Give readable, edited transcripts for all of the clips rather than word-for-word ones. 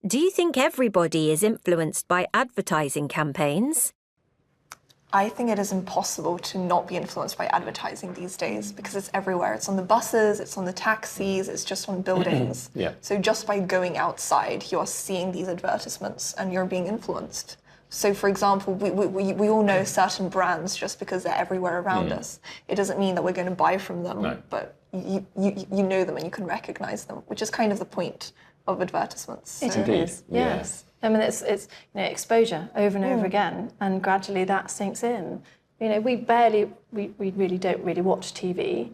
Do you think everybody is influenced by advertising campaigns? I think it is impossible to not be influenced by advertising these days because it's everywhere. It's on the buses, it's on the taxis, it's just on buildings. Yeah. So just by going outside, you are seeing these advertisements and you're being influenced. So for example, we all know certain brands just because they're everywhere around us. It doesn't mean that we're going to buy from them, No. but you know them and you can recognize them, which is kind of the point of advertisements. It So- Indeed, is, yeah. yes. I mean, it's exposure over and over again, and gradually that sinks in. We really don't really watch TV,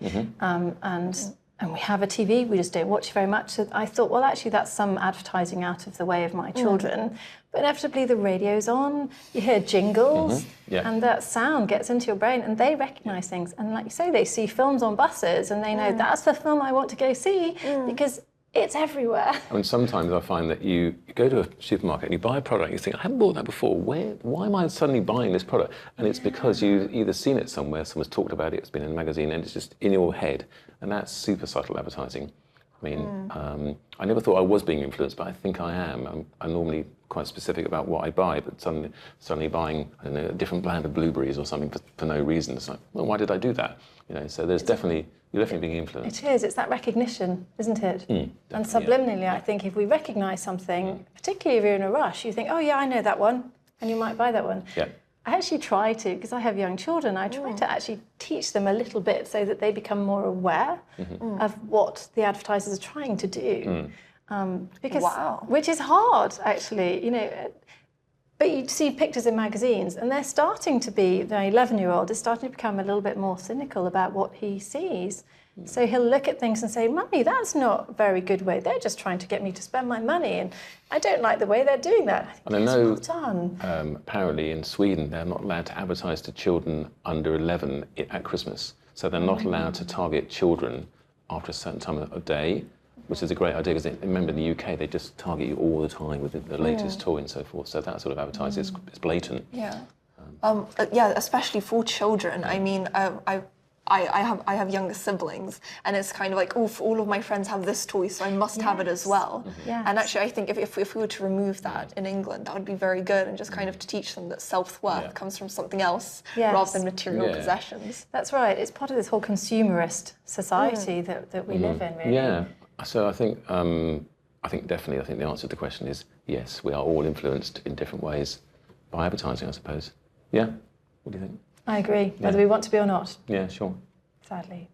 and we have a TV, we just don't watch it very much. So I thought, well, actually, that's some advertising out of the way of my children. But inevitably, the radio's on, you hear jingles, Yeah. and that sound gets into your brain, and they recognise things. And like you say, they see films on buses, and they know that's the film I want to go see because it's everywhere. I mean, sometimes I find that you go to a supermarket and you buy a product, you think, I haven't bought that before. Why am I suddenly buying this product? And it's because you've either seen it somewhere, someone's talked about it, it's been in a magazine, and it's just in your head. And that's super subtle advertising. I mean, I never thought I was being influenced, but I think I am. I'm normally quite specific about what I buy, but suddenly buying, I don't know, a different brand of blueberries or something for no reason. It's like, well, why did I do that? So you're definitely being influenced. It is. It's that recognition, isn't it? And subliminally, I think if we recognise something, particularly if you're in a rush, you think, oh yeah, I know that one, and you might buy that one. Yeah. I actually try to, because I have young children, I try to actually teach them a little bit so that they become more aware of what the advertisers are trying to do. Which is hard, actually, But you see pictures in magazines, and they're starting to be, the 11-year-old is starting to become a little bit more cynical about what he sees. So he'll look at things and say, Mummy, that's not a very good way. They're just trying to get me to spend my money, and I don't like the way they're doing that. And I know, well done. apparently in Sweden, they're not allowed to advertise to children under 11 at Christmas. So they're not allowed to target children after a certain time of day, which is a great idea, because remember in the UK, they just target you all the time with the latest toy and so forth. So that sort of advertising is blatant. Yeah. Especially for children. I mean, I have younger siblings, and it's kind of like, oh, all of my friends have this toy, so I must have it as well. Yes. And actually, I think if we were to remove that in England, that would be very good, and just kind of to teach them that self-worth comes from something else rather than material possessions. That's right. It's part of this whole consumerist society that we live in, really. Yeah. So I think definitely the answer to the question is yes, we are all influenced in different ways by advertising, I suppose. Yeah? What do you think? I agree, whether we want to be or not. Yeah, sure. Sadly.